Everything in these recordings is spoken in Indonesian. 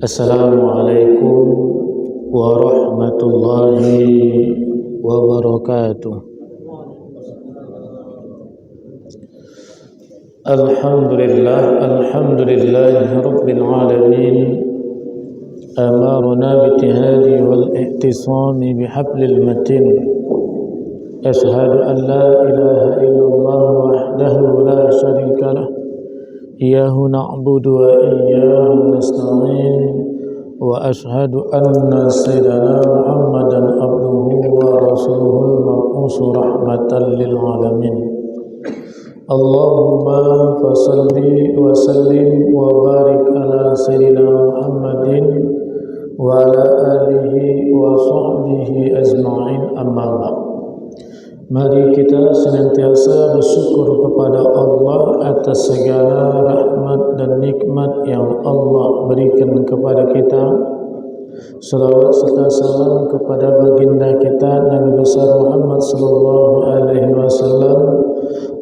Assalamualaikum warahmatullahi wabarakatuh. Alhamdulillahi rabbil alamin. Amarna bitihadi wal ihtisami bihablil matin. Ashhadu an la ilaha illallah wahdahu la syarika lah. Iyyahu na'budu wa iyyahu nasta'in. Wa ashhadu anna sayyidana Muhammadan abduhu wa rasuluhul mab'uus rahmatan lil alamin. Allahumma fasalli wa sallim wa barik ala sayyidina Muhammadin wa ala alihi wa sahbihi ajma'in, amma ba'd. Mari kita senantiasa bersyukur kepada Allah atas segala rahmat dan nikmat yang Allah berikan kepada kita. Salawat serta salam kepada baginda kita Nabi besar Muhammad sallallahu alaihi wasallam.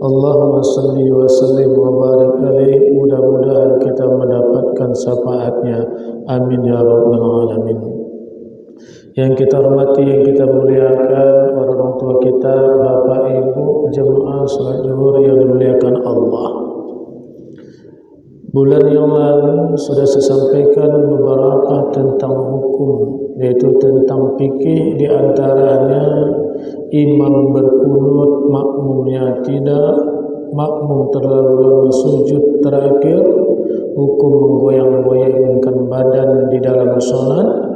Allahumma salli wa sallim wa barik alaihi. Mudah-mudahan kita mendapatkan syafaatnya. Amin ya rabbal alamin. Yang kita hormati, yang kita muliakan orang tua kita, bapak ibu, jemaah salat zuhur yang dimuliakan Allah. Bulan yang lalu sudah saya sampaikan beberapa tentang hukum, yaitu tentang fikih, di antaranya imam berkunut, makmumnya tidak, makmum terlalu lama sujud terakhir, hukum menggoyang-goyangkan badan di dalam sholat,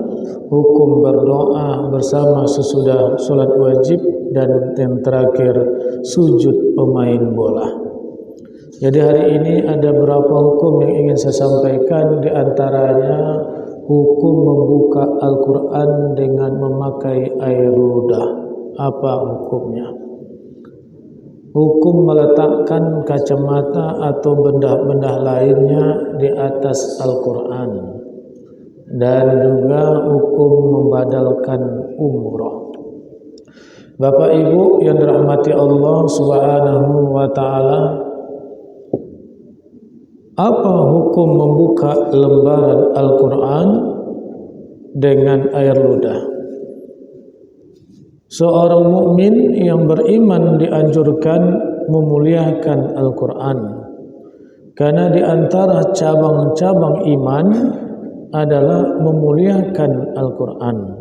hukum berdoa bersama sesudah sholat wajib, dan yang terakhir sujud pemain bola. Jadi hari ini ada beberapa hukum yang ingin saya sampaikan. Di antaranya hukum membuka Al-Quran dengan memakai air ludah. Apa hukumnya? Hukum meletakkan kacamata atau benda-benda lainnya di atas Al-Quran, dan juga hukum membadalkan umroh. Bapak Ibu yang dirahmati Allah Subhanahu wa taala, apa hukum membuka lembaran Al-Quran dengan air ludah? Seorang mukmin yang beriman dianjurkan memuliakan Al-Quran, karena di antara cabang-cabang iman adalah memuliakan Al-Quran.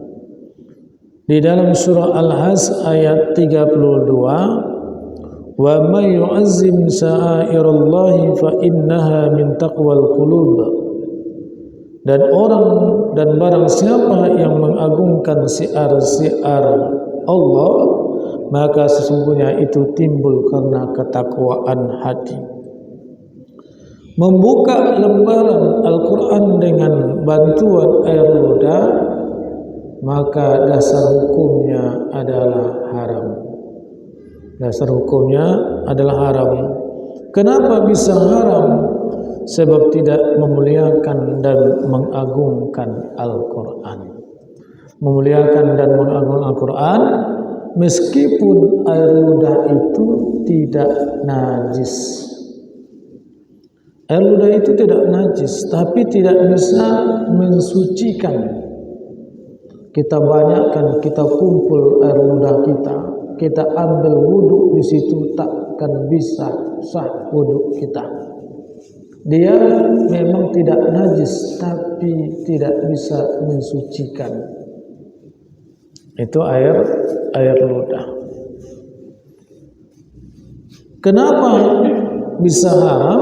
Di dalam surah Al-Hajj ayat 32, wa may yu'azzim sa'airallahi fa innaha min taqwal qulub. Dan barang siapa yang mengagungkan siar-siar Allah, maka sesungguhnya itu timbul karena ketakwaan hati. Membuka lembaran Al-Quran dengan bantuan air ludah, maka dasar hukumnya adalah haram. Dasar hukumnya adalah haram. Kenapa bisa haram? Sebab tidak memuliakan dan mengagungkan Al-Quran. Memuliakan dan mengagungkan Al-Quran, meskipun air ludah itu tidak najis. Air ludah itu tidak najis, tapi tidak bisa mensucikan. Kita banyakkan, kita kumpul air ludah kita ambil wudhu di situ, takkan bisa sah wudhu kita. Dia memang tidak najis, tapi tidak bisa mensucikan. Itu air ludah. Kenapa bisa haram?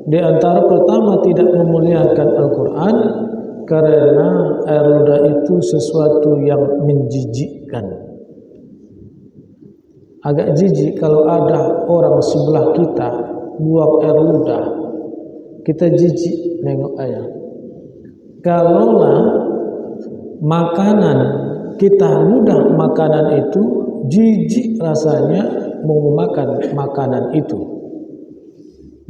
Di antara pertama, tidak memuliakan Al-Quran, karena air ludah itu sesuatu yang menjijikkan. Agak jijik kalau ada orang sebelah kita buang air ludah, kita jijik nengok air. Kalaulah makanan, kita ludah makanan itu, jijik rasanya mau makan makanan itu.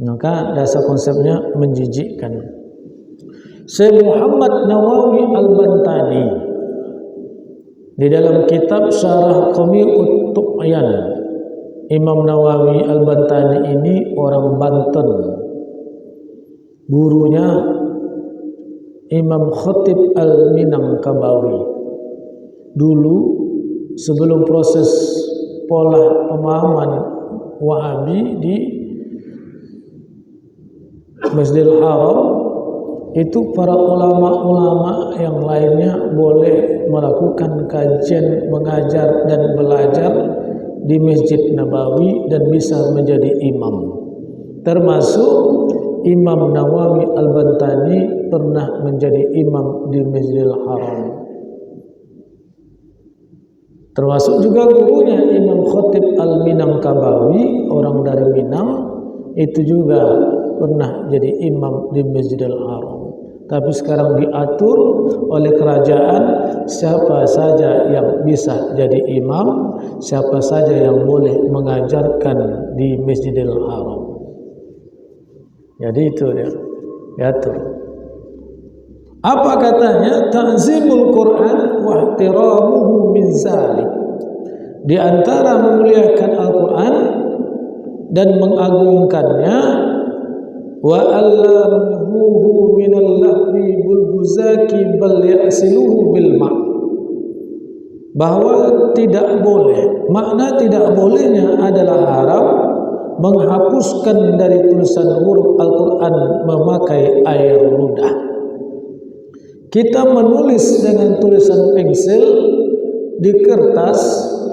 Maka dasar konsepnya menjijikkan. Syekh Muhammad Nawawi Al-Bantani di dalam kitab Syarah Qami'ut Tu'yan, Imam Nawawi Al-Bantani ini orang Banten. Gurunya Imam Khatib Al-Minangkabawi. Dulu sebelum proses pola pemahaman Wahabi di Masjidil Haram, itu para ulama-ulama yang lainnya boleh melakukan kajian, mengajar dan belajar di Masjid Nabawi dan bisa menjadi imam. Termasuk Imam Nawawi Al-Bantani pernah menjadi imam di Masjidil Haram. Termasuk juga gurunya Imam Khatib Al-Minangkabawi, orang dari Minang, itu juga pernah jadi imam di Masjidil Haram. Tapi sekarang diatur oleh kerajaan siapa saja yang bisa jadi imam, siapa saja yang boleh mengajarkan di Masjidil Haram. Jadi itu dia diatur. Apa katanya? Ta'zimul Quran wa ihtiramuhu min zalik. Di antara memuliakan Al-Quran dan mengagungkannya, wa allamhuhu minal lahwi bil buzaki bal ya'siluhu bil ma'. Bahwa tidak boleh, makna tidak bolehnya adalah haram menghapuskan dari tulisan huruf Al-Quran memakai air ludah. Kita menulis dengan tulisan pensil di kertas,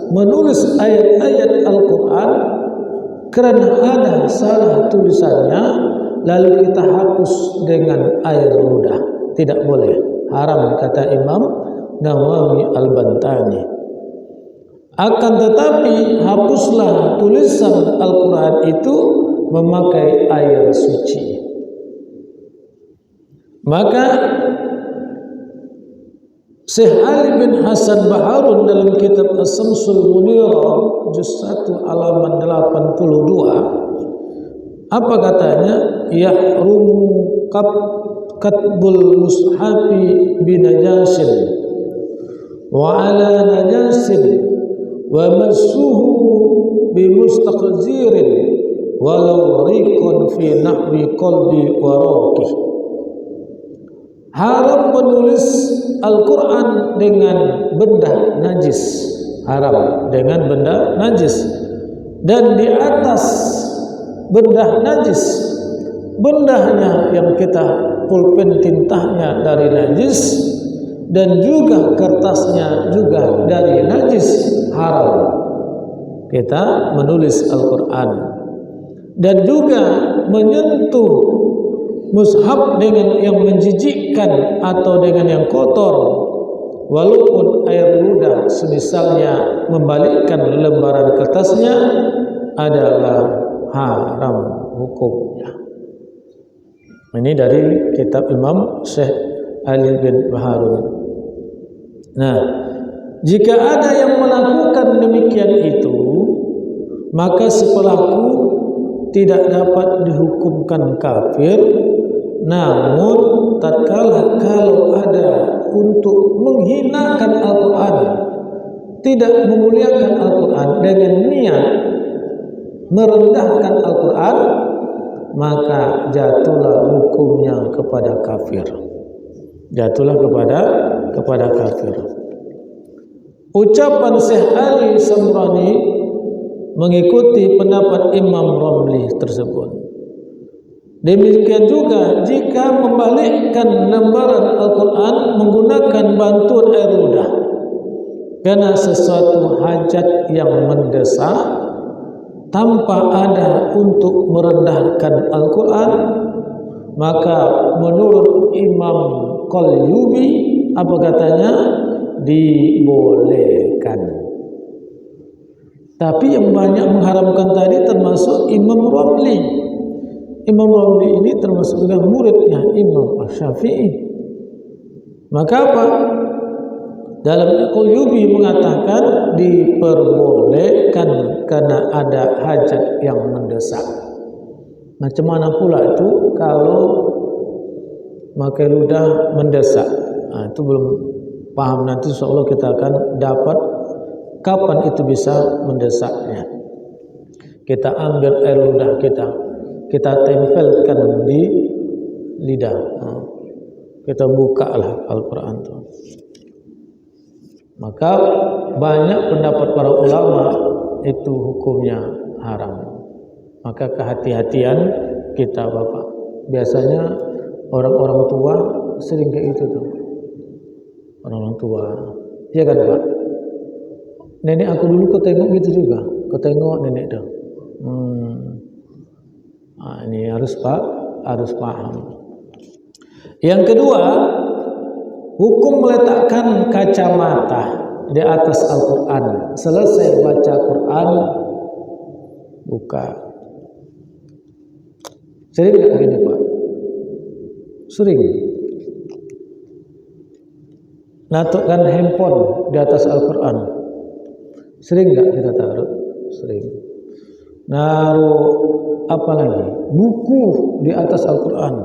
menulis ayat-ayat Al-Quran, kerana ada salah tulisannya, lalu kita hapus dengan air ludah. Tidak boleh, haram, kata Imam Nawawi Al-Bantani. Akan tetapi hapuslah tulisan Al-Quran itu memakai air suci. Maka Syekh Ali bin Hasan Baharun dalam kitab As-Samsul Munirah juz 1 halaman 82, apa katanya? Yahrumu katbul mushafi binajasin wa ala najasin wa massuhu bimustaqzirin walau riqun fi nahwi qalbi wa raqih. Haram menulis Al-Quran dengan benda najis, haram dengan benda najis, dan di atas benda najis, bendanya yang kita pulpen tintanya dari najis, dan juga kertasnya juga dari najis, haram kita menulis Al-Quran. Dan juga menyentuh mushaf dengan yang menjijikkan atau dengan yang kotor, walaupun air ludah semisalnya membalikkan lembaran kertasnya, adalah haram hukumnya. Ini dari kitab Imam Syekh Ali bin Baharun. Nah, jika ada yang melakukan demikian itu, maka si pelaku tidak dapat dihukumkan kafir. Namun tatkala kalau ada untuk menghinakan Al-Quran, tidak memuliakan Al-Quran dengan niat merendahkan Al-Quran, maka jatuhlah hukumnya kepada kafir. Jatuhlah kepada kafir. Ucapan Syekh Ali Samrani mengikuti pendapat Imam Ramli tersebut. Demikian juga jika membalikkan lembaran Al-Quran menggunakan bantuan air ludah karena sesuatu hajat yang mendesak tanpa ada untuk merendahkan Al-Quran, maka menurut Imam Qalyubi, apa katanya? Dibolehkan. Tapi yang banyak mengharamkan tadi termasuk Imam Ramli. Imam Ramli ini termasuk juga muridnya Imam Syafi'i. Maka apa? Dalam Qalyubi mengatakan diperbolehkan karena ada hajat yang mendesak. Macam mana pula itu kalau pakai ludah mendesak? Nah, itu belum paham. Nanti insyaallah kita akan dapat kapan itu bisa mendesaknya. Kita ambil air ludah kita tempelkan di lidah. kita bukalah Al-Quran itu. Maka banyak pendapat para ulama itu hukumnya haram. Maka kehati-hatian kita Bapak. Biasanya orang-orang tua sering kayak itu tuh. Orang tua, ya kan Pak? Nenek aku dulu kau tengok gitu juga, kau tengok nenek dah. Ini harus paham. Yang kedua, hukum meletakkan kacamata di atas Al-Quran. Selesai baca Quran, buka. Sering nggak begini Pak? Sering. Natukkan handphone di atas Al-Quran. Sering nggak kita taruh? Sering. Naruh apa lagi? Buku di atas Al-Quran.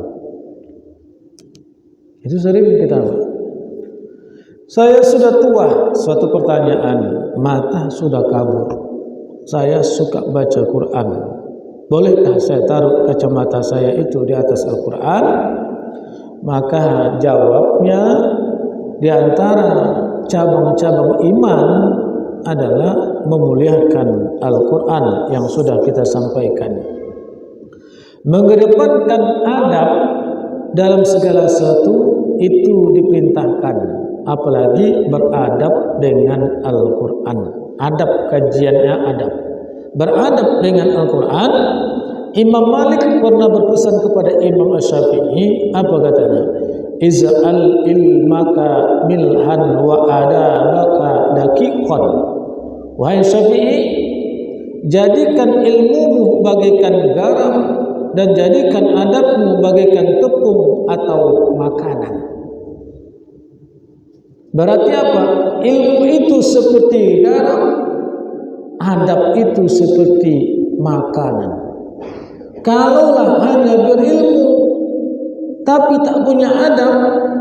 Itu sering kita. Saya sudah tua. Suatu pertanyaan, mata sudah kabur. Saya suka baca Quran. Bolehkah saya taruh kacamata saya itu di atas Al-Quran? Maka jawabnya, di antara cabang-cabang iman adalah memuliakan Al-Quran yang sudah kita sampaikan. Mengedepankan adab dalam segala sesuatu itu diperintahkan, apalagi beradab dengan Al-Quran. Adab, kajiannya adab. Beradab dengan Al-Quran. Imam Malik pernah berpesan kepada Imam Asy-Syafi'i, apa katanya? Iz'al ilmaka milhan wa adabaka daqiqan. Wahai Syafi'i, jadikan ilmumu bagaikan garam dan jadikan adabmu bagaikan tepung atau makanan. Berarti apa? Ilmu itu seperti garam, adab itu seperti makanan. Kalaulah hanya berilmu tapi tak punya adab,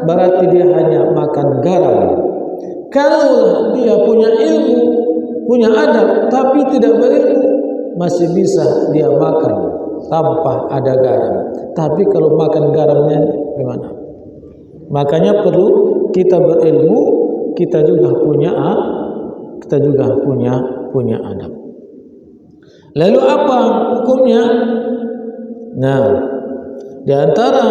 berarti dia hanya makan garam. Kalau dia punya ilmu, punya adab tapi tidak berilmu, masih bisa dia makan tanpa ada garam. Tapi kalau makan garamnya gimana? Makanya perlu kita berilmu, kita juga punya adab. Lalu apa hukumnya? Nah, di antara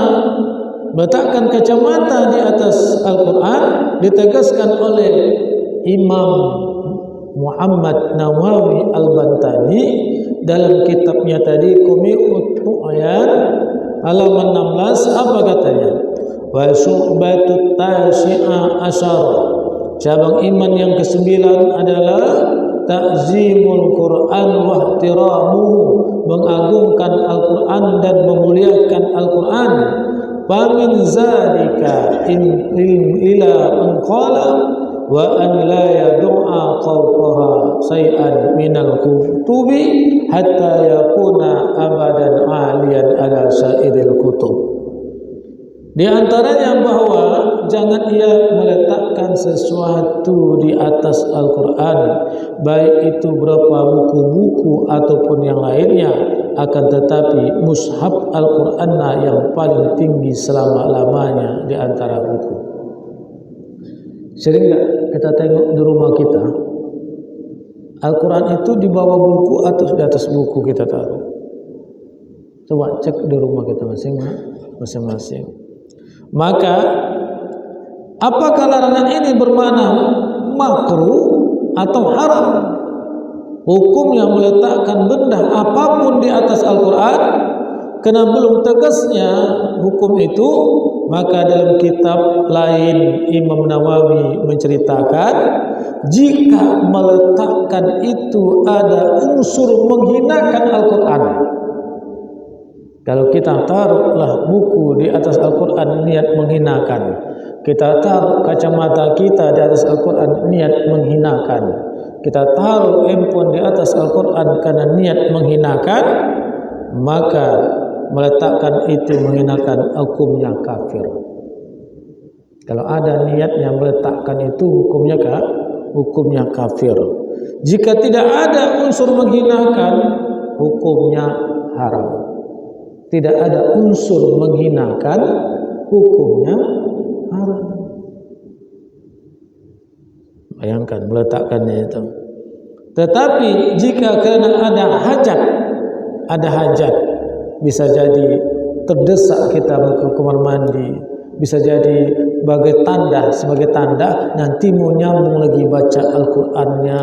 meletakkan kacamata di atas Al-Quran ditegaskan oleh Imam Muhammad Nawawi Al-Bantani dalam kitabnya tadi Qumi'ut Tu'yan halaman 16. Apa katanya? Wa syu'batut tasyi'a asyara, cabang iman yang ke-9 adalah ta'zimul Quran wa ihtiramuhu, mengagungkan Al-Quran dan memuliakan Al-Quran. Famin zalika ila an qala wa an la yad'a qawqaha say'an minal kutubi hatta yakuna abadan aliyan ala sa'iril kutub. Di antaranya bahwa jangan ia meletakkan sesuatu di atas Al-Quran, baik itu berupa buku-buku ataupun yang lainnya, akan tetapi mushaf Al-Quran yang paling tinggi selama-lamanya di antara buku. Sering nggak kita tengok di rumah kita, Al-Quran itu di bawah buku atau di atas buku kita taruh? Coba cek di rumah kita masing-masing. Maka apakah larangan ini bermakna makruh atau haram? Hukumnya meletakkan benda apapun di atas Al-Quran, karena belum tegasnya hukum itu, maka dalam kitab lain Imam Nawawi menceritakan jika meletakkan itu ada unsur menghinakan Al-Quran. Kalau kita taruhlah buku di atas Al-Quran niat menghinakan, kita taruh kacamata kita di atas Al-Quran niat menghinakan, kita taruh handphone di atas Al-Quran karena niat menghinakan, maka meletakkan itu menghinakan, hukumnya kafir. Kalau ada niat yang meletakkan itu hukumnya kafir. Jika tidak ada unsur menghinakan, hukumnya haram. Tidak ada unsur menghinakan, hukumnya haram. Bayangkan meletakkannya itu. Tetapi jika karena ada hajat, bisa jadi terdesak kita ke kamar mandi, bisa jadi sebagai tanda nanti mau nyambung lagi baca Al-Qur'annya,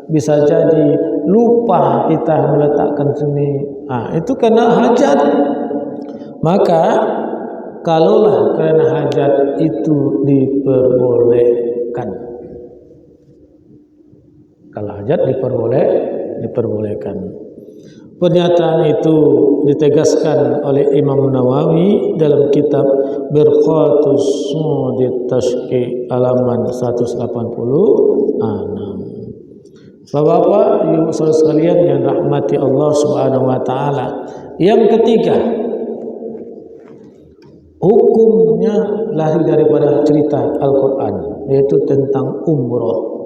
bisa jadi lupa kita meletakkan sini. Itu karena hajat. Maka kalaulah karena hajat itu diperbolehkan. Kalau hajat diperbolehkan. Pernyataan itu ditegaskan oleh Imam Nawawi dalam kitab Birqatus Sudit Tashki halaman 186. Bapak-bapak, ibu saudara sekalian yang rahmati Allah Subhanahu wa taala. Yang ketiga, hukumnya lari daripada cerita Al-Qur'an, yaitu tentang umroh.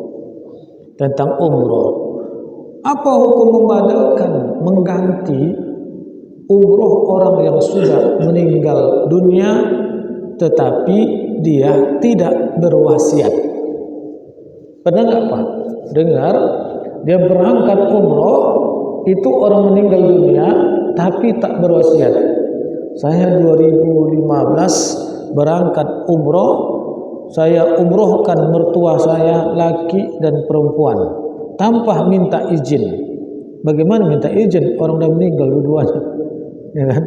Apa hukum membatalkan, mengganti umroh orang yang sudah meninggal dunia tetapi dia tidak berwasiat? Pernah nggak Pak dengar dia berangkat umroh itu orang meninggal dunia tapi tak berwasiat? Saya 2015 berangkat umroh. Saya umrohkan mertua saya laki dan perempuan tanpa minta izin. Bagaimana minta izin? Orang udah meninggal dua-duanya, ya kan?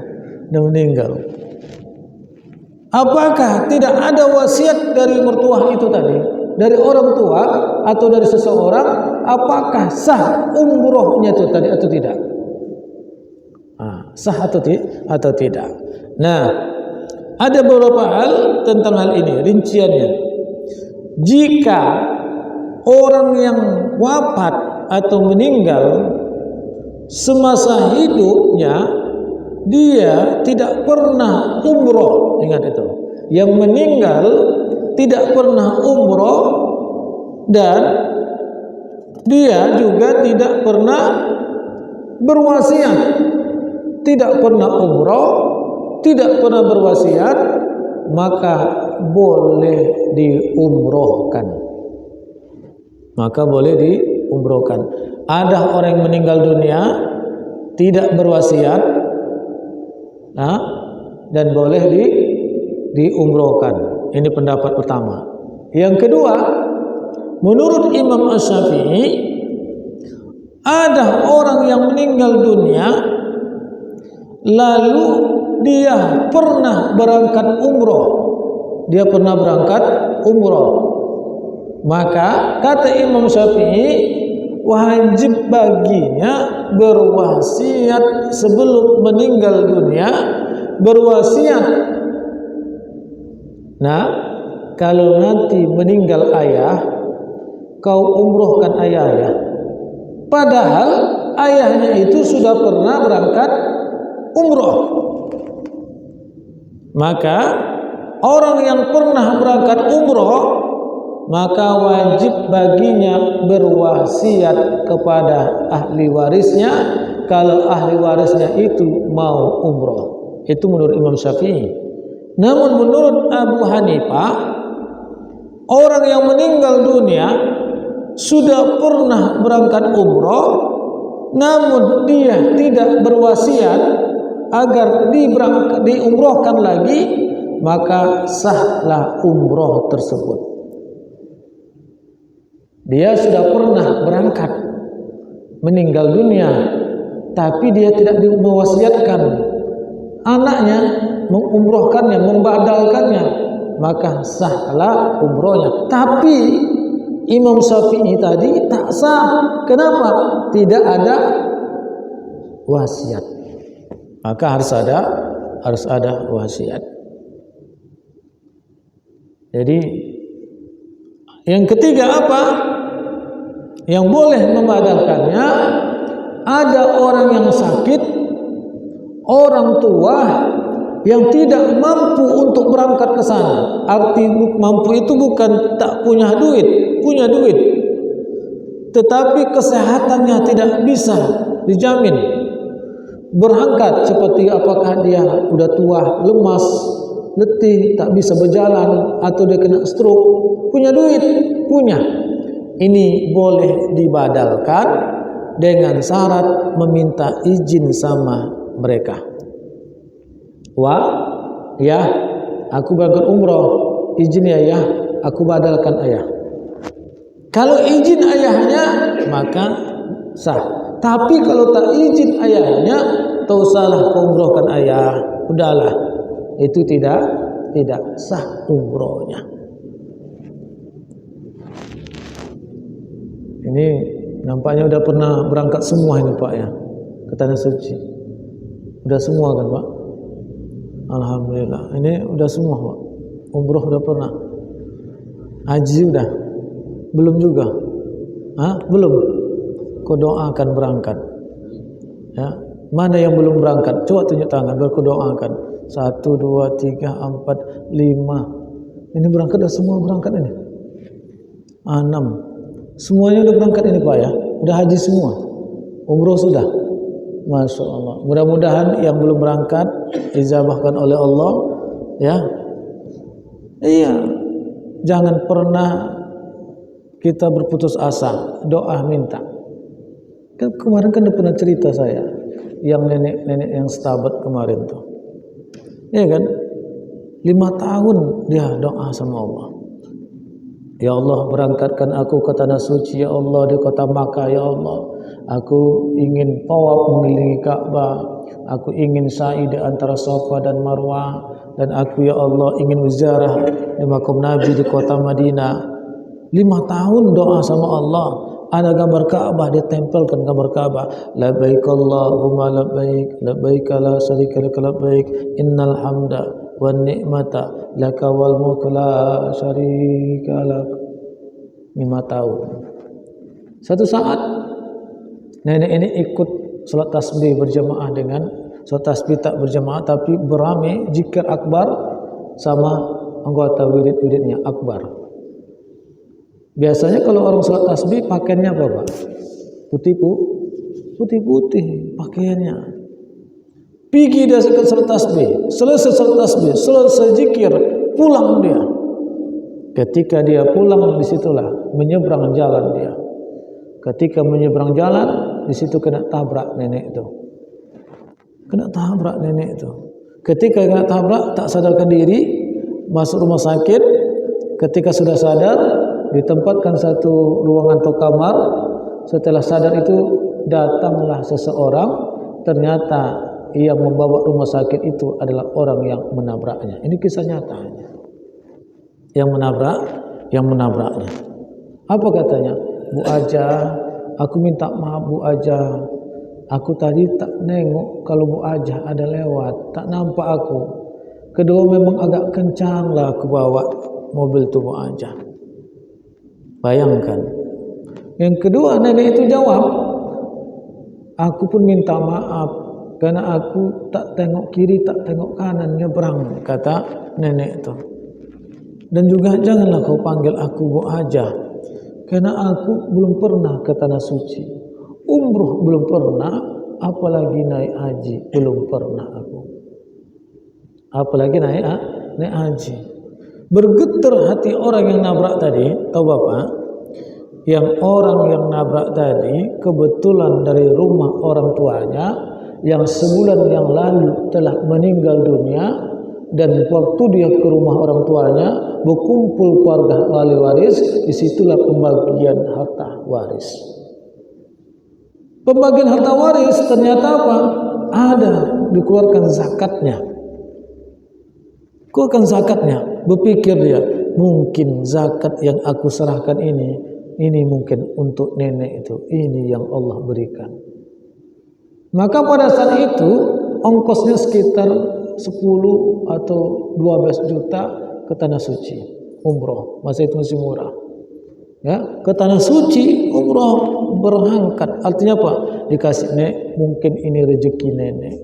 Udah meninggal. Apakah tidak ada wasiat dari mertua itu tadi, dari orang tua atau dari seseorang? Apakah sah umrohnya itu tadi atau tidak? Sah atau tidak? Nah, ada beberapa hal tentang hal ini, rinciannya. Jika orang yang wafat atau meninggal semasa hidupnya dia tidak pernah umroh, ingat itu. Yang meninggal tidak pernah umroh dan dia juga tidak pernah berwasiat, tidak pernah umroh, tidak pernah berwasiat, maka boleh diumrohkan. Ada orang yang meninggal dunia tidak berwasiat, dan boleh diumrohkan. Ini pendapat pertama. Yang kedua, menurut Imam Asy-Syafi'i, ada orang yang meninggal dunia lalu dia pernah berangkat umroh. Maka kata Imam Syafi'i, wajib baginya berwasiat sebelum meninggal dunia, berwasiat. Nah, kalau nanti meninggal ayah, kau umrohkan ayahnya. Padahal ayahnya itu sudah pernah berangkat umroh. Maka orang yang pernah berangkat umroh, maka wajib baginya berwasiat kepada ahli warisnya kalau ahli warisnya itu mau umroh. Itu menurut Imam Syafi'i. Namun menurut Abu Hanifah, orang yang meninggal dunia sudah pernah berangkat umroh, namun dia tidak berwasiat agar diumrohkan lagi, maka sahlah umroh tersebut. Dia sudah pernah berangkat meninggal dunia, tapi dia tidak mewasiatkan anaknya mengumrohkannya, membadalkannya, maka sahlah umrohnya. Tapi Imam Syafi'i tadi tak sah. Kenapa? Tidak ada wasiat. Maka harus ada wasiat. Jadi yang ketiga apa? Yang boleh membadalkannya, ada orang yang sakit, orang tua yang tidak mampu untuk berangkat ke sana. Arti mampu itu bukan tak punya duit, punya duit, tetapi kesehatannya tidak bisa dijamin berangkat. Seperti apakah dia udah tua, lemas, letih, tak bisa berjalan, atau dia kena stroke, punya duit, punya. Ini boleh dibadalkan dengan syarat meminta izin sama mereka. Wah, ya, aku berangkat umroh, izin ya, aku badalkan ayah. Kalau izin ayahnya maka sah. Tapi kalau tak izin ayahnya, tak usahlah kau umrohkan ayah, udahlah, itu tidak sah umrohnya. Ini nampaknya udah pernah berangkat semua ini Pak ya, ke Tanah Suci. Udah semua kan Pak? Alhamdulillah. Ini udah semua Pak. Umroh udah pernah. Haji udah? Belum juga? Belum. Kau doakan berangkat. Ya. Mana yang belum berangkat? Coba tunjuk tangan, biar kau doakan. 1, 2, 3, 4, 5. Ini berangkat, dah semua berangkat ini. 6. Semuanya udah berangkat ini Pak ya. Udah haji semua. Umroh sudah. Masya Allah. Mudah-mudahan yang belum berangkat dijabahkan oleh Allah. Ya. Iya. Jangan pernah kita berputus asa. Doa minta. Kan kemarin kan udah pernah cerita saya, yang nenek-nenek yang setabat kemarin tuh, ya kan, 5 tahun dia doa sama Allah. Ya Allah, berangkatkan aku ke Tanah Suci ya Allah, di kota Makkah ya Allah. Aku ingin tawaf mengelilingi Ka'bah, aku ingin sa'i di antara Safa dan Marwah, dan aku ya Allah ingin ziarah di makam Nabi di kota Madinah. 5 tahun doa sama Allah. Ada gambar Ka'bah, dia tempelkan gambar Ka'bah. Labbaik Allahumma labbaik, labbaik la syarika lak labbaik, innal hamda wan ni'mata laka wal mulku la syarika lak. 5 tahun. Satu saat nenek ini ikut salat tasbih berjamaah dengan salat tasbih tak berjamaah, tapi beramai zikir akbar sama anggota wirid-wiridnya akbar. Biasanya kalau orang salat tasbih pakaiannya apa Pak? Putih-putih pakaiannya. Pergi dia ke salat tasbih, selesai salat tasbih, selesai zikir, pulang dia. Ketika dia pulang, disitulah menyeberang jalan dia. Ketika menyeberang jalan, disitu kena tabrak nenek itu. Ketika kena tabrak, tak sadarkan diri, masuk rumah sakit. Ketika sudah sadar, ditempatkan satu ruangan atau kamar. Setelah sadar itu datanglah seseorang, ternyata yang membawa rumah sakit itu adalah orang yang menabraknya. Ini kisah nyatanya. Yang menabraknya. Apa katanya? Bu Ajah, aku minta maaf Bu Ajah. Aku tadi tak nengok kalau Bu Ajah ada lewat, tak nampak aku. Kedua memang agak kencang lah aku bawa mobil tu Bu Ajah. Bayangkan. Yang kedua nenek itu jawab, aku pun minta maaf karena aku tak tengok kiri tak tengok kanan nyebrang, kata nenek itu. Dan juga janganlah kau panggil aku Bu Ajah, karena aku belum pernah ke Tanah Suci, umroh belum pernah, apalagi naik haji belum pernah aku. Apalagi naik haji. Bergetar hati orang yang nabrak tadi. Tahu Bapak, yang orang yang nabrak tadi kebetulan dari rumah orang tuanya yang sebulan yang lalu telah meninggal dunia, dan waktu dia ke rumah orang tuanya berkumpul keluarga ahli waris, disitulah pembagian harta waris. Pembagian harta waris ternyata apa? Ada dikeluarkan zakatnya. Keluarkan zakatnya. Berpikir dia, mungkin zakat yang aku serahkan ini mungkin untuk nenek itu, ini yang Allah berikan. Maka pada saat itu ongkosnya sekitar 10 atau 12 juta ke Tanah Suci umroh. Masa itu masih murah. Ya, ke Tanah Suci umroh berangkat. Artinya apa? Dikasih nek, mungkin ini rezeki nenek.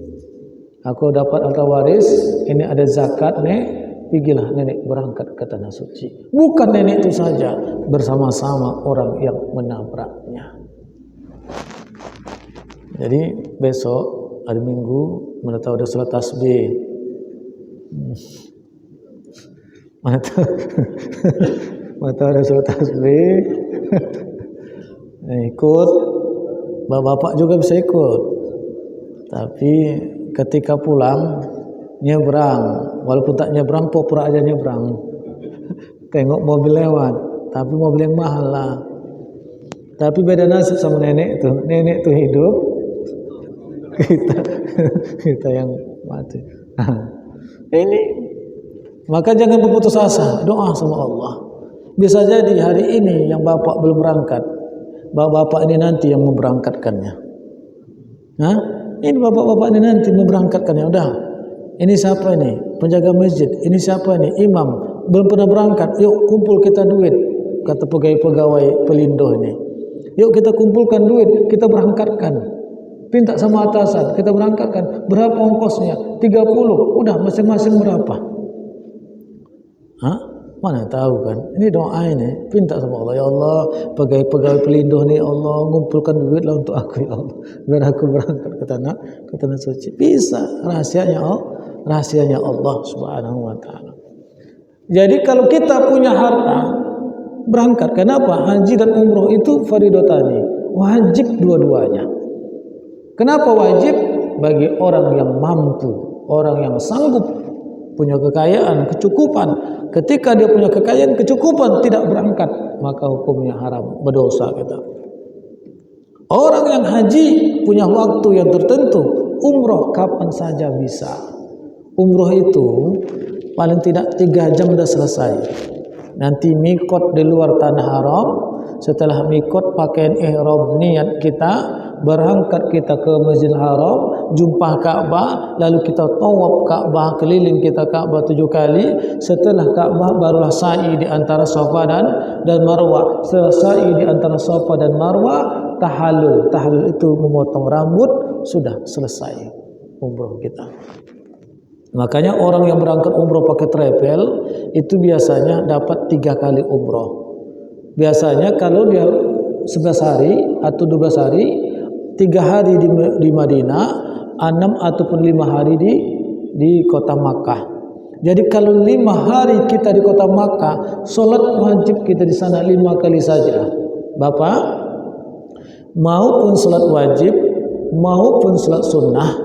Aku dapat harta waris, ini ada zakat nek. Pergilah nenek berangkat ke Tanah Suci. Bukan nenek itu saja, bersama-sama orang yang menabraknya. Jadi besok hari Minggu, mana tahu ada salat tasbih. Mana tahu, mana tahu ada surat tasbih. Ikut, bapak juga bisa ikut. Tapi ketika pulang nyebrang, walaupun tak nyebrang, pura aja nyebrang. Tengok mobil lewat, tapi mobil yang mahal lah. Tapi beda nasib sama nenek tuh. Nenek tuh hidup, kita yang mati. Ini maka jangan berputus asa, doa sama Allah. Bisa jadi hari ini yang bapak belum berangkat, bapak ini nanti yang memberangkatkannya. Nah, ini bapak-bapak ini nanti memberangkatkannya. Udah, ini siapa ini? Penjaga masjid. Ini siapa ini? Imam. Belum pernah berangkat. Yuk kumpul kita duit. Kata pegawai pelindo ini. Yuk kita kumpulkan duit, kita berangkatkan. Minta sama atasan, kita berangkatkan. Berapa ongkosnya? 30. Udah masing-masing berapa? Hah? Mana tahu kan? Ini doa ini, minta sama Allah. Ya Allah, pegawai pelindo nih, Allah ngumpulkan duit lah untuk aku, ya Allah. Biar aku berangkat ke tanah suci. Bisa, rahasianya Allah Subhanahu wa taala. Jadi kalau kita punya harta, berangkat. Kenapa? Haji dan umroh itu faridotani, wajib dua-duanya. Kenapa wajib? Bagi orang yang mampu, orang yang sanggup, punya kekayaan, kecukupan. Ketika dia punya kekayaan, kecukupan, tidak berangkat, maka hukumnya haram, berdosa kita. Orang yang haji punya waktu yang tertentu, umroh kapan saja bisa. Umroh itu paling tidak 3 jam sudah selesai. Nanti mikot di luar tanah haram. Setelah mikot pakaian ihram, niat kita, berangkat kita ke Masjidil Haram, jumpa Ka'bah, lalu kita tawaf Ka'bah, keliling kita Ka'bah 7 kali. Setelah Ka'bah barulah sa'i di antara Safa dan Marwah. Setelah sa'i di antara Safa dan Marwah, tahallul. Tahallul itu memotong rambut, sudah selesai umroh kita. Makanya orang yang berangkat umroh pakai travel itu biasanya dapat 3 kali umroh. Biasanya kalau dia 11 hari atau 12 hari, 3 hari di Madinah, 6 ataupun 5 hari di kota Makkah. Jadi kalau 5 hari kita di kota Makkah, sholat wajib kita di sana 5 kali saja. Bapak, maupun sholat wajib, maupun sholat sunnah,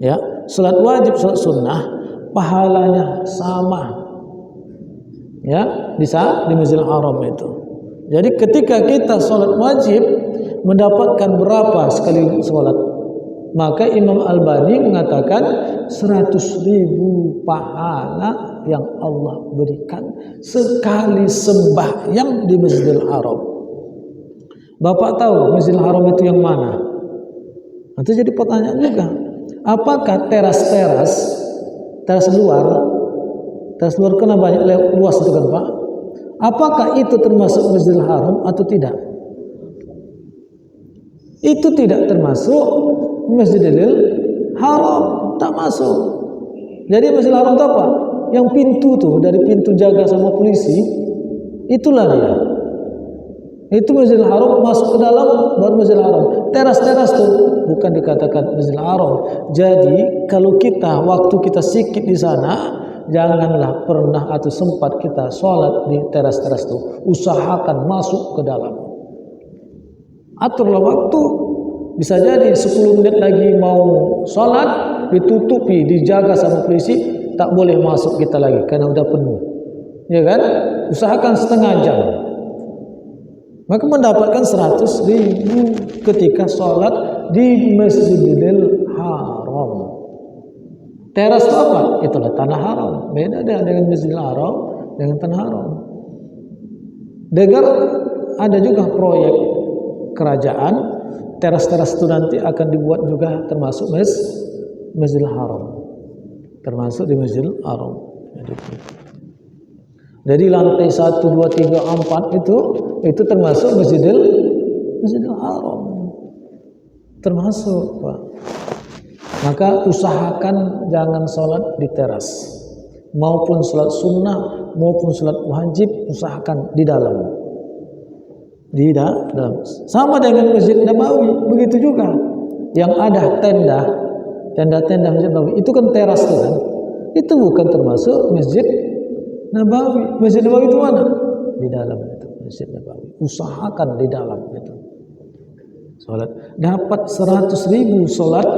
ya, sholat wajib, sholat sunnah, pahalanya sama, ya, bisa di Masjidil Haram itu. Jadi ketika kita sholat wajib mendapatkan berapa sekali sholat? Maka Imam Albani mengatakan 100.000 pahala yang Allah berikan sekali sembahyang di Masjidil Haram. Bapak tahu Masjidil Haram itu yang mana? Itu jadi pertanyaan juga. Apakah teras luar kan banyak luas itu kan Pak? Apakah itu termasuk Masjidil Haram atau tidak? Itu tidak termasuk Masjidil Haram, tak masuk. Jadi Masjidil Haram itu apa? Yang pintu tuh, dari pintu jaga sama polisi, itulah dia. Itu Masjidil Haram, masuk ke dalam baru Masjidil Haram. Teras-teras tuh bukan dikatakan Masjidil Haram. Jadi kalau waktu kita sikit di sana, janganlah pernah atau sempat kita sholat di teras-teras itu. Usahakan masuk ke dalam. Aturlah waktu. Bisa jadi 10 menit lagi mau sholat, ditutupi, dijaga sama polisi, tak boleh masuk kita lagi karena udah penuh. Ya kan? Usahakan setengah jam. Maka mendapatkan 100.000 ketika sholat di Masjidil Haram. Teras itu apa? Itulah tanah haram. Beda dengan Masjidil Haram, dengan tanah haram. Dengar ada juga proyek kerajaan, teras-teras itu nanti akan dibuat juga termasuk Masjidil Haram. Termasuk di Masjidil Haram. Jadi lantai 1, 2, 3, 4 itu termasuk Masjidil Haram. Termasuk, Pak. Maka usahakan jangan sholat di teras, maupun sholat sunnah, maupun sholat wajib, usahakan di dalam. Di dalam. Sama dengan Masjid Nabawi, begitu juga. Yang ada tenda Masjid Nabawi, itu kan teras tuh kan? Itu bukan termasuk Nabawi. Masjid Nabawi itu mana? Di dalam itu Masjid Nabawi. Usahakan di dalam itu. Salat dapat 100.000 salat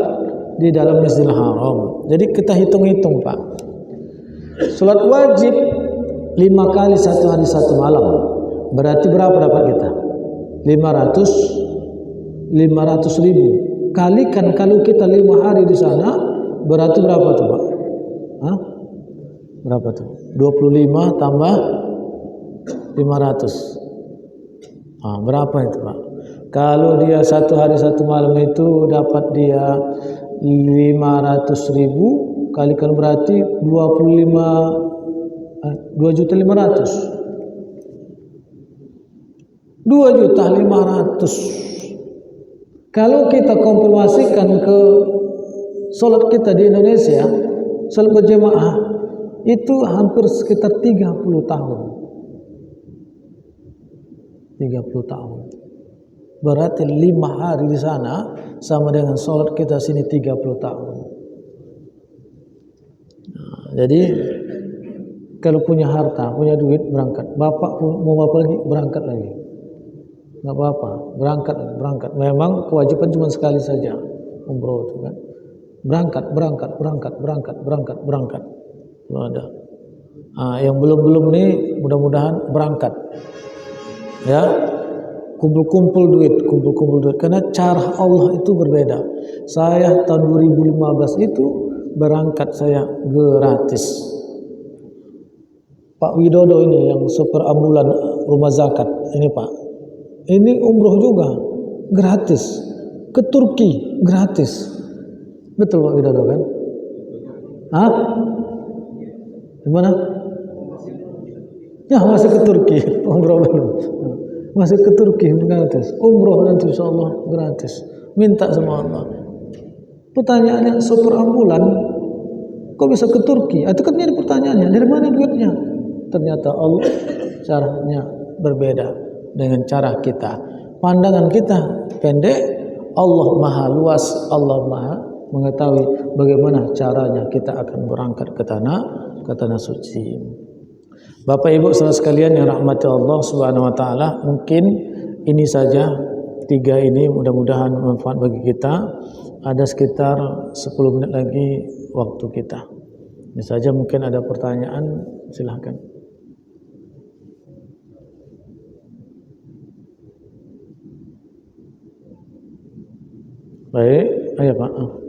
di dalam Masjidil Haram. Jadi kita hitung-hitung, Pak. Salat wajib 5 kali 1 hari 1 malam. Berarti berapa dapat kita? 500.000. Kalikan kalau kita 5 hari di sana, berarti berapa tuh, Pak? Hah? Berapa tuh? 25 tambah 500. Berapa itu, Pak? Kalau dia 1 hari 1 malam itu dapat dia 500.000, kalikan berarti 2.500.000. 2.500.000. Kalau kita konfirmasikan ke sholat kita di Indonesia, sholat berjamaah itu hampir sekitar 30 tahun. 30 tahun. Berarti 5 hari di sana sama dengan sholat kita sini 30 tahun. Jadi kalau punya harta, punya duit, berangkat. Bapak mau apa lagi? Berangkat lagi. Nggak apa-apa, berangkat. Memang kewajiban cuma sekali saja umroh itu kan. Berangkat. Belum ada. Yang belum nih mudah-mudahan berangkat. Ya, kumpul duit. Karena cara Allah itu berbeda. Saya tahun 2015 itu berangkat saya gratis. Pak Widodo ini yang super ambulan rumah zakat ini, Pak. Ini umroh juga gratis, ke Turki gratis. Betul Pak Widodo kan? Gimana? Ya masih ke Turki, umroh belum. Masih ke Turki gratis. Umroh nanti insyaallah gratis. Minta sama Allah. Pertanyaannya super ambulan, kok bisa ke Turki? Itu kan jadi pertanyaannya, dari mana duitnya? Ternyata Allah caranya berbeda dengan cara kita. Pandangan kita pendek, Allah maha luas, Allah maha mengetahui bagaimana caranya kita akan berangkat ke tanah suci. Bapak Ibu saudara sekalian yang rahmati Allah Subhanahu wa taala, mungkin ini saja 3 ini mudah-mudahan bermanfaat bagi kita. Ada sekitar 10 menit lagi waktu kita. Ini saja, mungkin ada pertanyaan, silahkan. Baik, ayo Pak.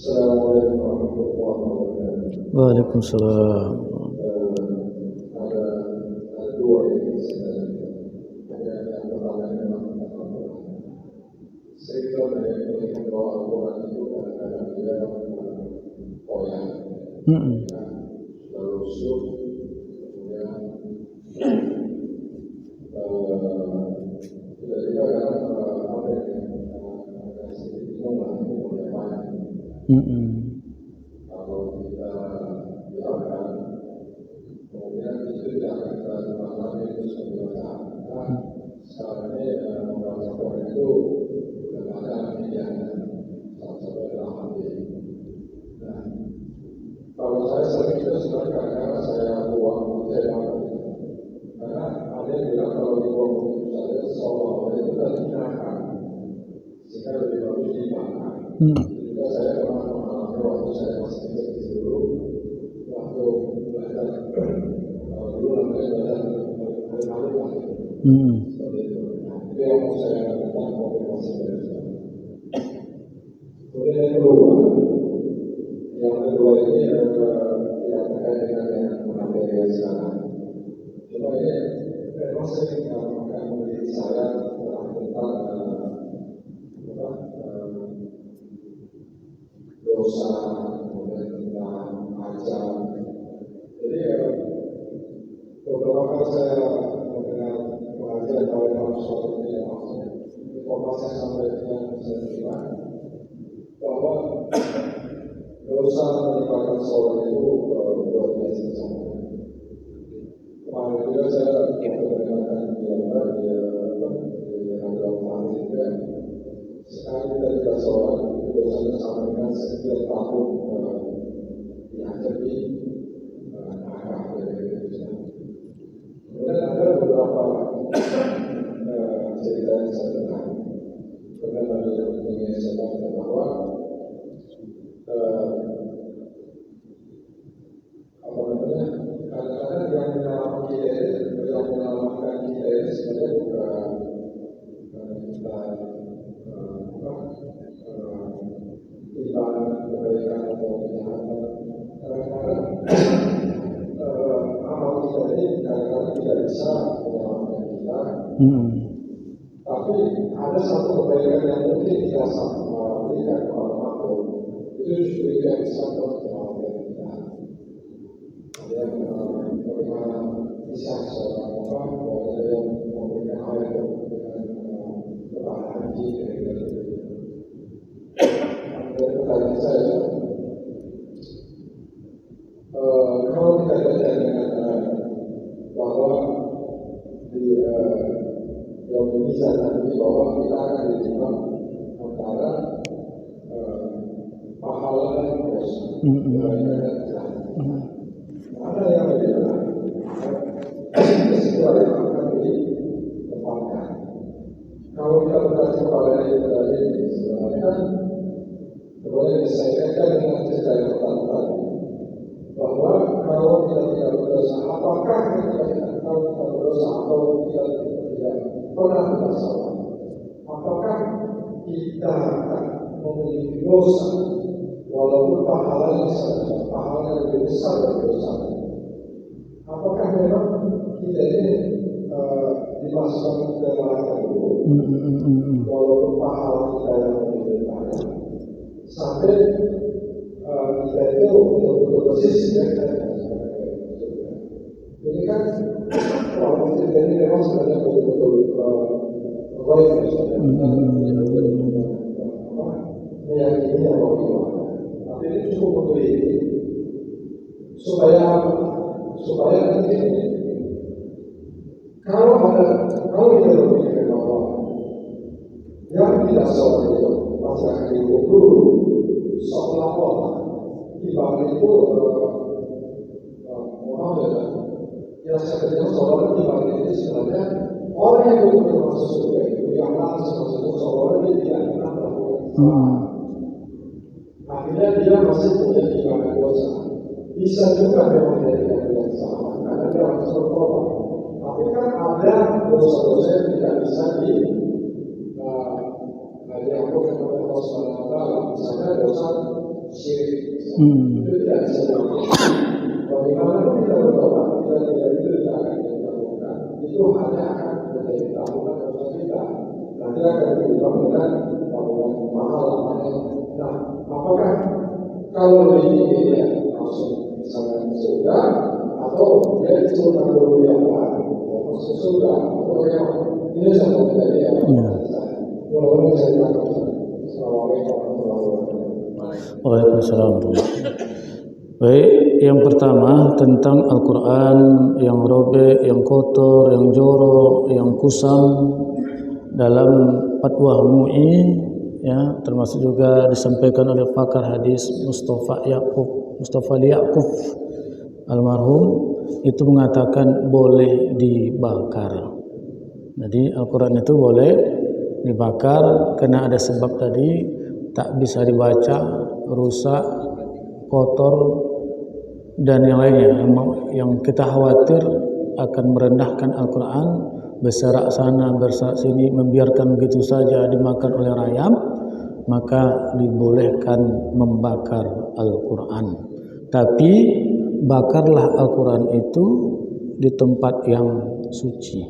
Assalamualaikum warahmatullahi wabarakatuh. Waalaikumsalam. Ada 2 yang saya ada yang pertama memang sektor yang membawa Al-Quran itu kadang-kadang dia koyak, lalu sub, kemudian tiba-tiba kan apa yang sedikit bingung lah ini banyak. Kalau kita biarkan, kemudian itu tidak akan kita gunakan itu sebagai bacaan. Nah, sekarang ini membaca Quran itu bukan bacaan medianya, salah satu adalah hadis. Nah, kalau saya sering itu sebenarnya kadang-kadang saya buang, saya bangun. Karena ada yang bilang kalau dibuang itu saja seolah-olah itu tadi digunakan, sehingga lebih bagus dimakan. Juga saya pernah mengalami waktu saya masih kecil dulu, waktu belajar dulu namanya belajar bermalu lah. Seperti itu. Itu yang mau saya minta konfirmasi dari saya. Kemudian yang kedua ini tidak terkait dengan yang materi sekarang. Cuma ini memang sering akan menjadi saya tentang dosa, kemudian tentang ajab. Jadi beberapa kali saya mendengar pengajian kalau dalam suatu tidak maksudnya informasi yang sampai dengan saya terima dosa meninggalkan sholat itu luar biasa sangat. Kemarin juga saya mendengarkan di radio Fahri juga, sekali kita tidak sholat itu dosanya sama dengan sekian tahun diajar di neraka. Kemudian ada beberapa cerita yang saya dengar. Kemudian ada yang saya dengar bahwa kadang-kadang yang menyelamatkan kita ini sebenarnya bukan kita timbangan kebaikan atau kejahatan. Kadang-kadang amal kita ini kadang-kadang tidak bisa menyelamatkan kita. Tapi ada satu kebaikan yang mungkin kita berikan kepada makhluk, itu justru tidak bisa menyelamatkan kita. Ada bagaimana bisa seorang orang ada yang memberikan air dengan kepada haji dan pertanyaan saya, kalau kita baca dengan bahwa di dalam tulisan nanti bahwa kita akan ditimbang antara pahala dan dosa. Ada yang lebih benar. Sesuatu yang akan ditempatkan. Kalau kita berkaca kepada itu tadi, sebenarnya boleh diselesaikan dengan cerita yang pertama tadi, bahwa kalau kita tidak berdosa, apakah kita tahu kita berdosa atau kita tidak pernah bersalah? Apakah kita akan memiliki dosa walaupun pahalanya saja, pahalanya lebih besar dari dosa? Apakah memang kita ini dimasukkan ke neraka dulu, walaupun pahala kita yang lebih banyak, sampai kita itu betul-betul bersih sehingga kita dimasukkan ke surga? Jadi kan walaupun kita ini memang sebenarnya betul-betul baik, meyakini yang bagaimana, tapi ini cukup memberi supaya nanti kalau kita berpikir bahwa yang tidak sholat itu masih akan dihukum dulu, seolah-olah timbangan itu yang sebenarnya sholat timbangan itu sebenarnya orang yang betul-betul masuk surga itu yang langsung masuk sholat dia tidak pernah melakukan. Akhirnya dia masih punya timbangan dosa. Bisa juga memang dia tidak salah karena dia harus bertobat. Tapi kan ada dosa-dosa yang tidak bisa diampuni oleh Allah Subhanahu wa Ta'ala. Misalnya dosa syirik, itu tidak bisa diampuni. Bagaimanapun kita bertobat, kita tidak akan dilakukan. Itu hanya akan menjadi tanggungan dosa kita. Nanti akan ditimbang dengan tanggungan mahal namanya. Nah, apakah kalau lebih tinggi dia langsung misalnya surga, atau dia disuruh dulu yang masuk surga, atau yang ini satu menjadi yang mudah-mudahan saya lakukan. Assalamualaikum warahmatullahi wabarakatuh. Waalaikumsalam. Baik, yang pertama tentang Al-Quran yang robek, yang kotor, yang jorok, yang kusam dalam fatwa MUI, ya, termasuk juga disampaikan oleh pakar hadis Mustafa Yaqub almarhum, itu mengatakan boleh dibakar. Jadi Al-Quran itu boleh dibakar karena ada sebab tadi, tak bisa dibaca, rusak, kotor, dan yang lainnya yang kita khawatir akan merendahkan Al-Quran, berserak sana berserak sini, membiarkan begitu saja dimakan oleh rayap, maka dibolehkan membakar Al-Quran. Tapi bakarlah Al-Quran itu di tempat yang suci,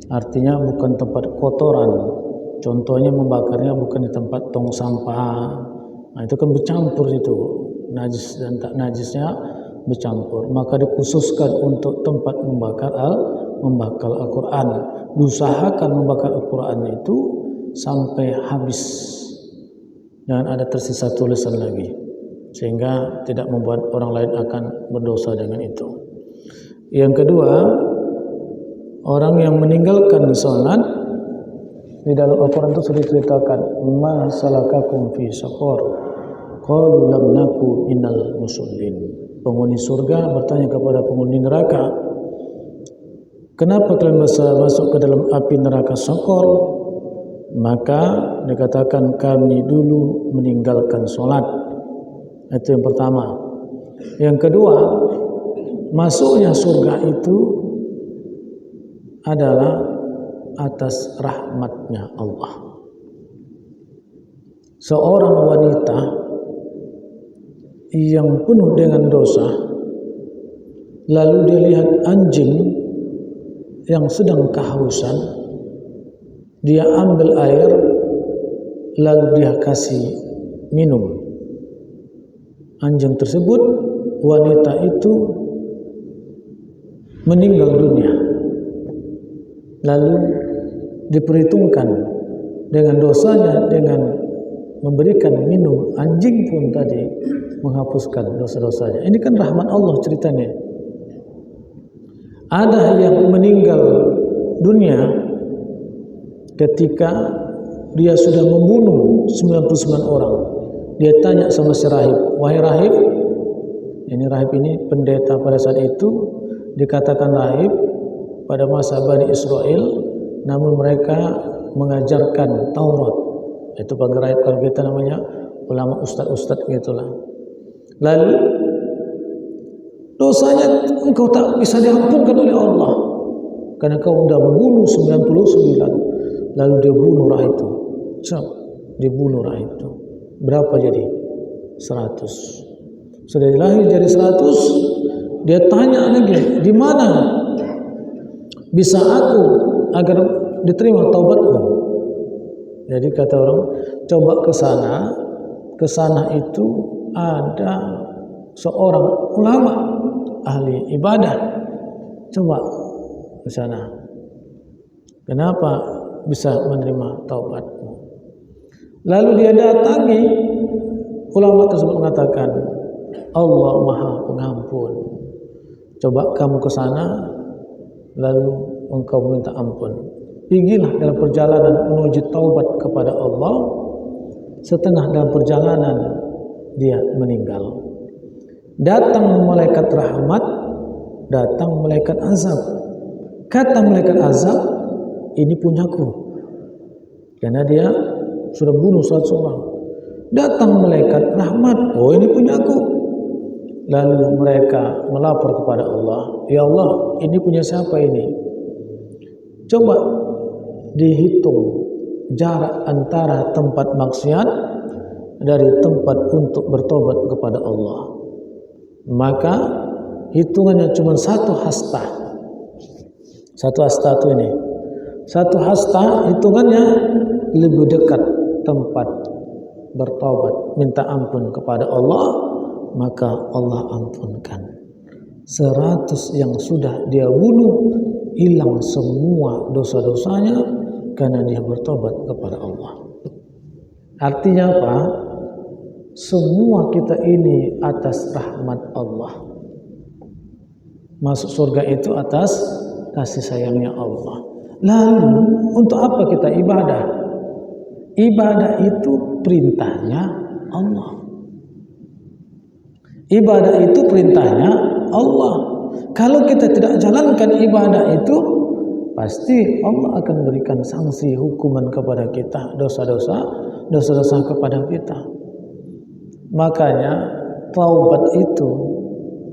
artinya bukan tempat kotoran. Contohnya membakarnya bukan di tempat tong sampah. Nah, itu kan bercampur itu, najis dan tak najisnya bercampur. Maka dikhususkan untuk tempat membakar Al-Quran. Diusahakan membakar Al-Quran itu sampai habis, jangan ada tersisa tulisan lagi. sehingga tidak membuat orang lain akan berdosa dengan itu. Yang kedua, orang yang meninggalkan salat, di dalam Al-Quran itu sudah diceritakan, ma salakakum fi saqar, qalu lam naku minal musallin. Penghuni surga bertanya kepada penghuni neraka, kenapa kalian bisa masuk ke dalam api neraka Saqar? Maka dikatakan, kami dulu meninggalkan sholat. Itu yang pertama. Yang kedua, masuknya surga itu adalah atas rahmatnya Allah. Seorang wanita yang penuh dengan dosa, lalu dia lihat anjing yang sedang kehausan, dia ambil air lalu dia kasih minum. Anjing tersebut, wanita itu meninggal dunia. Lalu diperhitungkan dengan dosanya, dengan memberikan minum anjing pun tadi menghapuskan dosa-dosanya. Ini kan rahmat Allah ceritanya. Ada yang meninggal dunia ketika dia sudah membunuh 99 orang. Dia tanya sama si rahib, wahai rahib, ini rahib ini pendeta pada saat itu, dikatakan rahib pada masa Bani Israel, namun mereka mengajarkan Taurat. Itu bagi rahib, kalau kita namanya ulama ustad-ustad gitulah. Lalu dosanya engkau tak bisa diampunkan oleh Allah karena kau sudah membunuh 99. Lalu dia bunuh rahib itu. Dibunuh rahib itu. Berapa jadi? 100. Sudah lahir jadi 100. Dia tanya lagi, di mana bisa aku agar diterima taubatku? Jadi kata orang, coba ke sana. Ke sana itu ada seorang ulama ahli ibadah. Coba ke sana. Kenapa bisa menerima taubatmu? Lalu dia datangi, ulama tersebut mengatakan, Allah Maha Pengampun. Coba kamu ke sana, lalu engkau minta ampun. Pergilah dalam perjalanan menuju taubat kepada Allah. Setengah dalam perjalanan dia meninggal. Datang malaikat rahmat, datang malaikat azab. Kata malaikat azab, ini punyaku, karena dia sudah bunuh 100 orang. Datang malaikat rahmat, oh ini punyaku. Lalu mereka melapor kepada Allah, ya Allah, ini punya siapa ini? Coba dihitung jarak antara tempat maksiat dari tempat untuk bertobat kepada Allah. Maka hitungannya cuma 1 hasta. 1 hasta itu ini. 1 hasta hitungannya lebih dekat tempat bertobat, minta ampun kepada Allah, maka Allah ampunkan. 100 yang sudah dia bunuh, hilang semua dosa-dosanya karena dia bertobat kepada Allah. Artinya apa? Semua kita ini atas rahmat Allah. Masuk surga itu atas kasih sayangnya Allah. Lalu untuk apa kita ibadah? Ibadah itu perintahnya Allah. Ibadah itu perintahnya Allah. Kalau kita tidak jalankan ibadah itu, pasti Allah akan berikan sanksi hukuman kepada kita, dosa-dosa kepada kita. Makanya taubat itu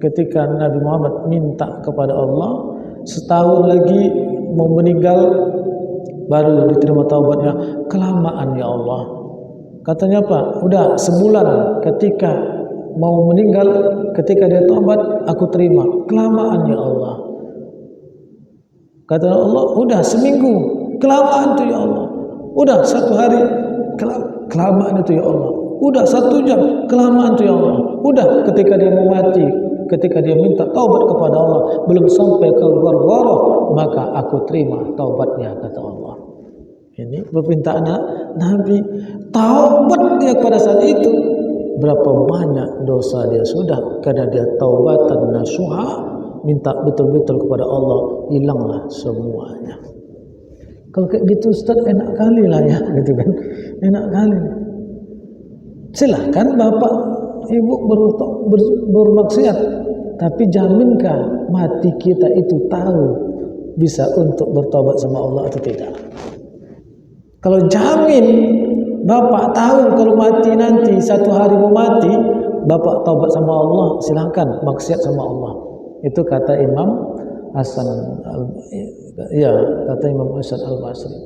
ketika Nabi Muhammad minta kepada Allah, setahun lagi mau meninggal baru diterima taubatnya. Kelamaan ya Allah. Katanya apa? Udah sebulan ketika mau meninggal, ketika dia taubat aku terima. Kelamaan ya Allah. Kata Allah, udah seminggu. Kelamaan itu ya Allah. Udah 1 hari. Kelamaan itu ya Allah. Udah 1 jam. Kelamaan itu ya Allah. Udah ketika dia mau mati, ketika dia minta taubat kepada Allah, belum sampai ke ghargharah, maka aku terima taubatnya, kata Allah. Ini permintaan Nabi. Taubat dia pada saat itu. berapa banyak dosa dia sudah, karena dia taubatan nasuha, minta betul-betul kepada Allah, hilanglah semuanya. Kalau kayak gitu Ustaz, enak kali lah ya, gitu kan, enak kali. Silahkan bapak ibu bermaksiat, tapi jaminkah mati kita itu tahu bisa untuk bertobat sama Allah atau tidak? Kalau jamin bapak tahu kalau mati nanti satu hari mau mati, bapak taubat sama Allah, silahkan maksiat sama Allah. Itu kata Imam Hasan kata Imam Hasan Al-Basri.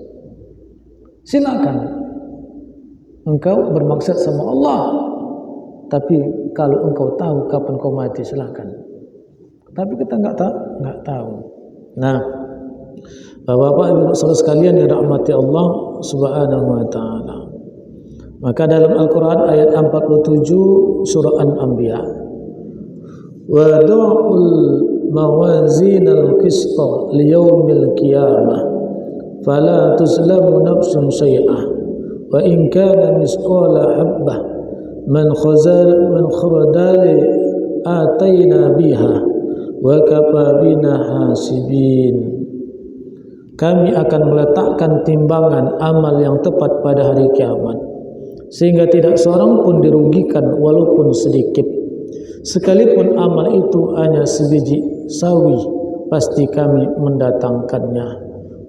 Silakan engkau bermaksiat sama Allah, tapi kalau engkau tahu kapan kau mati, silakan. Tapi kita nggak tahu. Nah, Bapak-bapak Ibu saudara sekalian yang dirahmati Allah Subhanahu wa taala. Maka dalam Al-Qur'an ayat 47 surah An-Anbiya, wa da'ul mawazinal qista liyaumil qiyamah fala tuzlamu nafsun syai'ah wa in kana misqala habbah man khardali ataina biha wa kafa bina hasibin. Kami akan meletakkan timbangan amal yang tepat pada hari kiamat, sehingga tidak seorang pun dirugikan walaupun sedikit. Sekalipun amal itu hanya sebiji sawi, pasti kami mendatangkannya.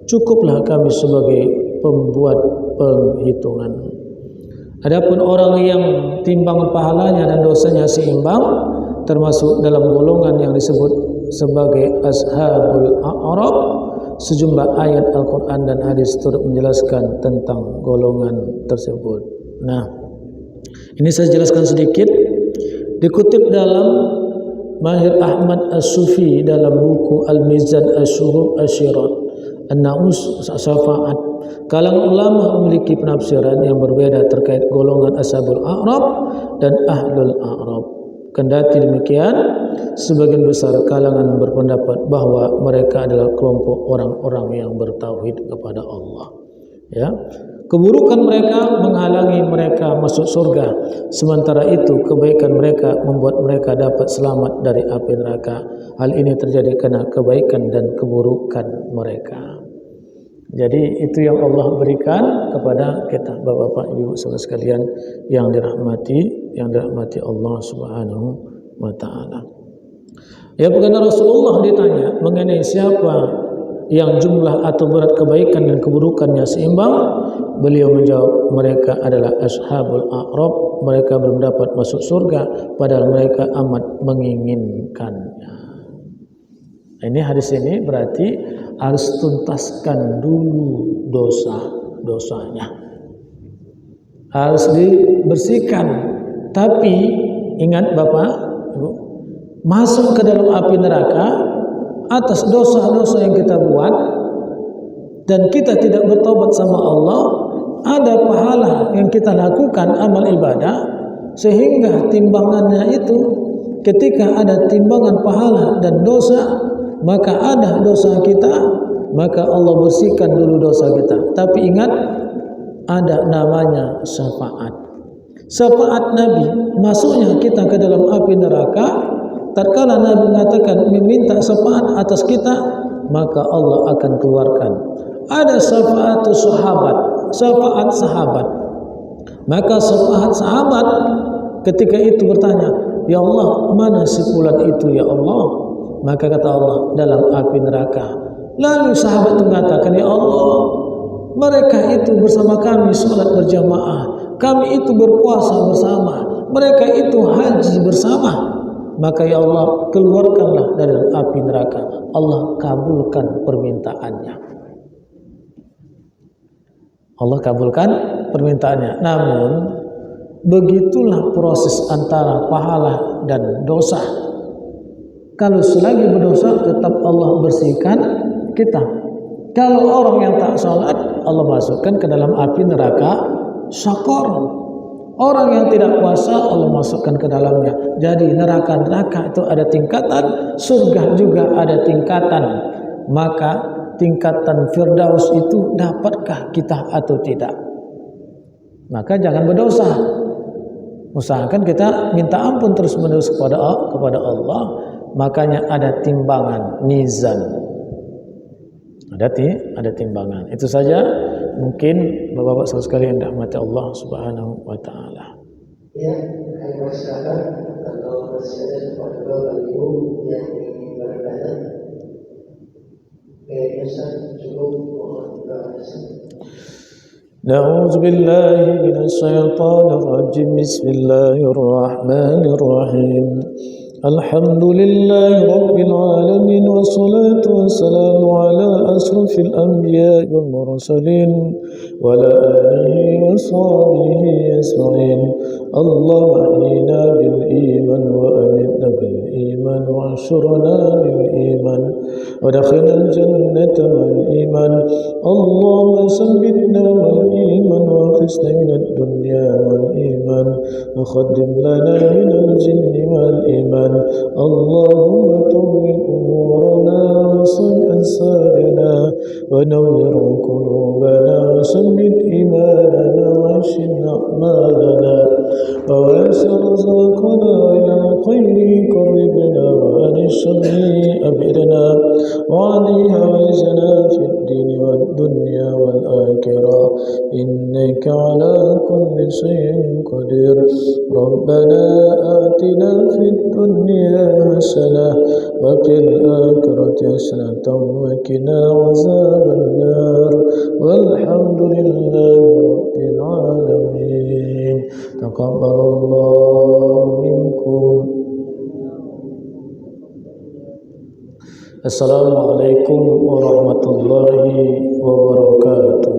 Cukuplah kami sebagai pembuat penghitungan. Adapun orang yang timbang pahalanya dan dosanya seimbang, termasuk dalam golongan yang disebut sebagai ashabul a'raf, sejumlah ayat Al-Quran dan hadis turut menjelaskan tentang golongan tersebut. Nah, ini saya jelaskan sedikit. Dikutip dalam Mahir Ahmad As-Sufi dalam buku Al-Mizan Asyurub Asyirat An-Naus Syafaat. Kalangan ulama memiliki penafsiran yang berbeda terkait golongan ashabul a'raf dan ahlul a'raf. Kendati demikian, sebagian besar kalangan berpendapat bahwa mereka adalah kelompok orang-orang yang bertauhid kepada Allah. Ya, keburukan mereka menghalangi mereka masuk surga, sementara itu kebaikan mereka membuat mereka dapat selamat dari api neraka. Hal ini terjadi karena kebaikan dan keburukan mereka. Jadi itu yang Allah berikan kepada kita, Bapak-bapak, Ibu saudara sekalian yang dirahmati Allah Subhanahu wa taala. Ya, karena Rasulullah ditanya mengenai siapa yang jumlah atau berat kebaikan dan keburukannya seimbang, beliau menjawab, mereka adalah ashabul a'raf, mereka belum dapat masuk surga padahal mereka amat menginginkannya. Ini hadis ini berarti harus tuntaskan dulu dosa-dosanya, harus dibersihkan. Tapi ingat Bapak Ibu, masuk ke dalam api neraka atas dosa-dosa yang kita buat dan kita tidak bertobat sama Allah, ada pahala yang kita lakukan amal ibadah, sehingga timbangannya itu ketika ada timbangan pahala dan dosa, maka ada dosa kita, maka Allah bersihkan dulu dosa kita. Tapi ingat, ada namanya syafaat. Syafaat Nabi, masuknya kita ke dalam api neraka, tatkala Nabi mengatakan meminta syafaat atas kita, maka Allah akan keluarkan. Ada syafaat sahabat. Maka syafaat sahabat ketika itu bertanya, ya Allah, mana si fulan itu ya Allah? Maka kata Allah, dalam api neraka. Lalu sahabat itu mengatakan, ya Allah, mereka itu bersama kami sholat berjamaah, kami itu berpuasa bersama, mereka itu haji bersama. Maka ya Allah, keluarkanlah dari api neraka. Allah kabulkan permintaannya. Allah kabulkan permintaannya. Namun begitulah proses antara pahala dan dosa. Kalau selagi berdosa, tetap Allah bersihkan kita. Kalau orang yang tak sholat, Allah masukkan ke dalam api neraka syakor. Orang yang tidak puasa, Allah masukkan ke dalamnya. Jadi neraka-neraka itu ada tingkatan, surga juga ada tingkatan. Maka tingkatan Firdaus itu dapatkah kita atau tidak? Maka jangan berdosa. Usahakan kita minta ampun terus-menerus kepada Allah. Makanya ada timbangan, mizan. Ada timbangan. Itu saja mungkin Bapak-bapak sekalian yang dirahmati Allah Subhanahu wa taala. Ya, kami masyarakat kalau masih ada Bapak Ibu yang ingin bertanya, kayaknya cukup mohon doa. Na'udzu billahi minasyaitonir rajim. Bismillahirrahmanirrahim. Alhamdulillahi rabbil alamin wassalatu wassalamu ala asrafil anbiya'i wal mursalin wa ala alihi wa sahbihi ajma'in. Allahumma ahyina bil iman wa amitna bil iman wa ansurna bil iman wa dakhilna al jannata wal iman. Allahumma sabbitna wal iman wa qisna min ad-dunya wal iman wa khadim lana min al-jinni wal iman. Allahumma tawwil umurana wa sahih ansadana wa nawwir qulubana wa sabbit imanana wa ashid a'malana wa wasir rizqana ila al-khayri qarribna wa anishri abidna wa aliha wa izna fi ad-din wa ad-dunya wal akhirah innaka ala kulli shay'in qadir. Rabbana atina fid dunya hasanah wa fil akhirati hasanatan wa qina azaban nar walhamdulillahi rabbil alamin. Taqabbalallahu minkum. Assalamualaikum warahmatullahi wabarakatuh.